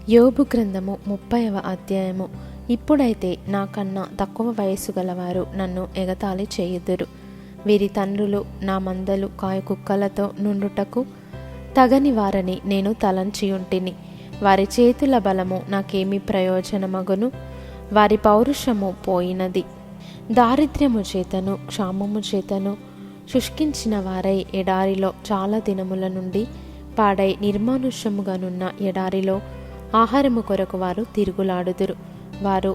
యోబు గ్రంథము 30వ అధ్యాయము. ఇప్పుడైతే నాకన్నా తక్కువ వయస్సు గలవారు నన్ను ఎగతాళి చేయుదురు. వీరి తండ్రులు నా మందలు కాయకుక్కలతో నుండుటకు తగని వారని నేను తలంచియుంటిని. వారి చేతుల బలము నాకేమి ప్రయోజనమగును? వారి పౌరుషము పోయినది. దారిద్ర్యము చేతను క్షామము చేతను శుష్కించిన వారై ఎడారిలో చాలా దినముల నుండి పాడై నిర్మానుష్యముగానున్న ఎడారిలో ఆహారము కొరకు వారు తిరుగులాడుదురు. వారు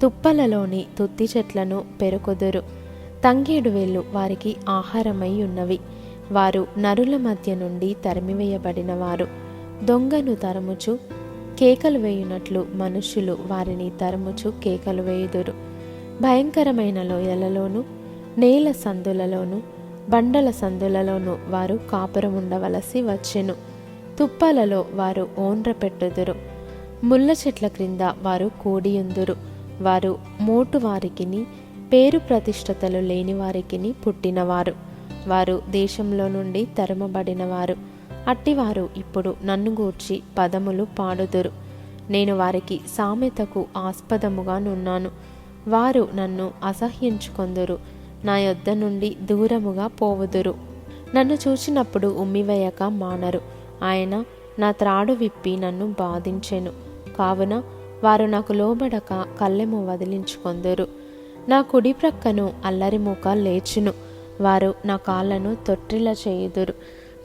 తుప్పలలోని తుత్తి చెట్లను పెరుకొదురు. తంగేడు వేళ్ళు వారికి ఆహారమై ఉన్నవి. వారు నరుల మధ్య నుండి తరిమివేయబడిన వారు. దొంగను తరుముచు కేకలు వేయునట్లు మనుష్యులు వారిని తరుముచు కేకలు వేయుదురు. భయంకరమైన లోయలలోను నేల సందులలోను బండల సందులలోను వారు కాపురముండవలసి వచ్చెను. తుప్పలలో వారు ఓండ్ర పెట్టుదురు. ముళ్ళ చెట్ల క్రింద వారు కూడియుందురు. వారు మోటు వారికిని పేరు ప్రతిష్టతలు లేని వారికిని పుట్టినవారు. వారు దేశంలో నుండి తరుమబడినవారు. అట్టివారు ఇప్పుడు నన్ను గూర్చి పదములు పాడుదురు. నేను వారికి సామెతకు ఆస్పదముగా నున్నాను. వారు నన్ను అసహ్యించుకొందురు. నా యొద్ద నుండి దూరముగా పోవుదురు. నన్ను చూచినప్పుడు ఉమ్మివేయక మానరు. ఆయన నా త్రాడు విప్పి నన్ను బాధించెను. కావున వారు నాకు లోబడక కళ్ళెము వదిలించుకొందురు. నా కుడి ప్రక్కను అల్లరి మూక లేచును. వారు నా కాళ్ళను తొట్టిల చేయుదురు.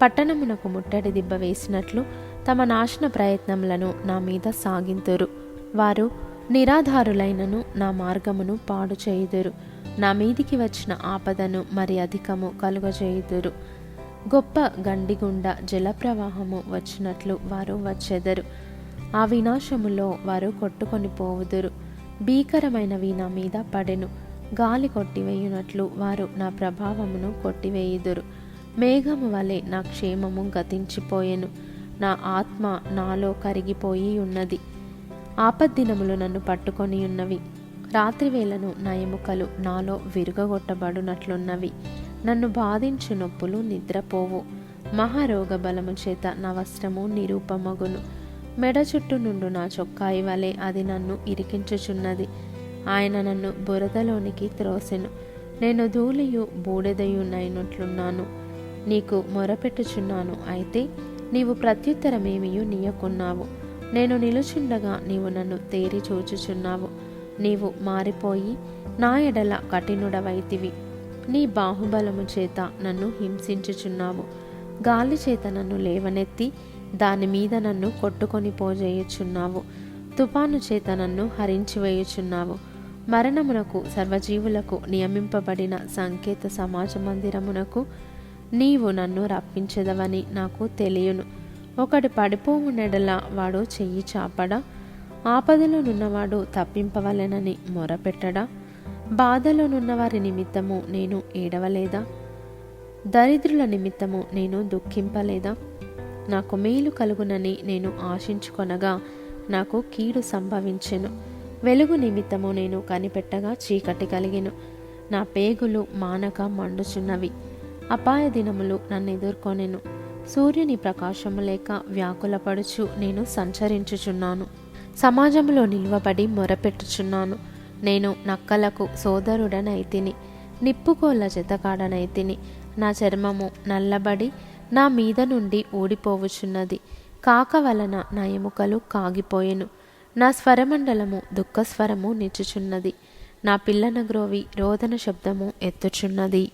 పట్టణమునకు ముట్టడి దిబ్బ వేసినట్లు తమ నాశన ప్రయత్నములను నా మీద సాగింతురు. వారు నిరాధారులైనను నా మార్గమును పాడు చేయుదురు. నా మీదికి వచ్చిన ఆపదను మరి అధికము కలుగజేయుదురు. గొప్ప గండిగుండ జలప్రవాహము వచ్చినట్లు వారు వచ్చెదరు. ఆ వినాశములో వారు కొట్టుకొని పోవుదురు. భీకరమైనవి నా మీద పడెను. గాలి కొట్టివేయునట్లు వారు నా ప్రభావమును కొట్టివేయుదురు. మేఘము వలె నా క్షేమము గతించిపోయెను. నా ఆత్మ నాలో కరిగిపోయి ఉన్నది. ఆపద్దినములు నన్ను పట్టుకొని ఉన్నవి. రాత్రివేళను నా ఎముకలు నాలో విరుగగొట్టబడునట్లున్నవి. నన్ను బాధించు నొప్పులు నిద్రపోవు. మహారోగ బలము చేత నా వస్త్రము నిరూపమగును. మెడ చుట్టూ నుండు నా చొక్కాయి వలె అది నన్ను ఇరికించుచున్నది. ఆయన నన్ను బురదలోనికి త్రోసెను. నేను ధూళియు బూడిదయునైనట్లున్నాను. నీకు మొరపెట్టుచున్నాను, అయితే నీవు ప్రత్యుత్తరమేమియు నీయకున్నావు. నేను నిలుచుండగా నీవు నన్ను తేరి చూచుచున్నావు. నీవు మారిపోయి నా ఎడల కఠినుడవైతివి. నీ బాహుబలము చేత నన్ను హింసించుచున్నావు. గాలి చేత నన్ను లేవనెత్తి దాని మీద నన్ను కొట్టుకొని పోజేయుచున్నావు. తుఫాను చేత నన్ను హరించివేయుచున్నావు. మరణమునకు సర్వజీవులకు నియమింపబడిన సంకేత సమాజ మందిరమునకు నీవు నన్ను రప్పించెదవని నాకు తెలియను. ఒకడు పడిపోవు నెడల వాడు చెయ్యి చాపడా? ఆపదలో నున్నవాడు తప్పింపవలెనని మొరపెట్టడా? బాధలో నున్నవారి నిమిత్తము నేను ఏడవలేదా? దరిద్రుల నిమిత్తము నేను దుఃఖింపలేదా? నాకు మేలు కలుగునని నేను ఆశించుకొనగా నాకు కీడు సంభవించెను. వెలుగు నిమిత్తము నేను కనిపెట్టగా చీకటి కలిగెను. నా పేగులు మానక మండుచున్నవి. అపాయ దినములు నన్ను ఎదుర్కొనెను. సూర్యుని ప్రకాశము లేక వ్యాకులపడుచు నేను సంచరించుచున్నాను. సమాజంలో నిల్వబడి మొరపెట్టుచున్నాను. నేను నక్కలకు సోదరుడనైతిని, నిప్పుకోళ్ళ జతకాడనైతిని. నా చర్మము నల్లబడి నా మీద నుండి ఊడిపోవుచున్నది. కాక వలన నా ఎముకలు కాగిపోయెను. నా స్వరమండలము దుఃఖస్వరము నిచ్చుచున్నది. నా పిల్లన గ్రోవి రోదన శబ్దము ఎత్తుచున్నది.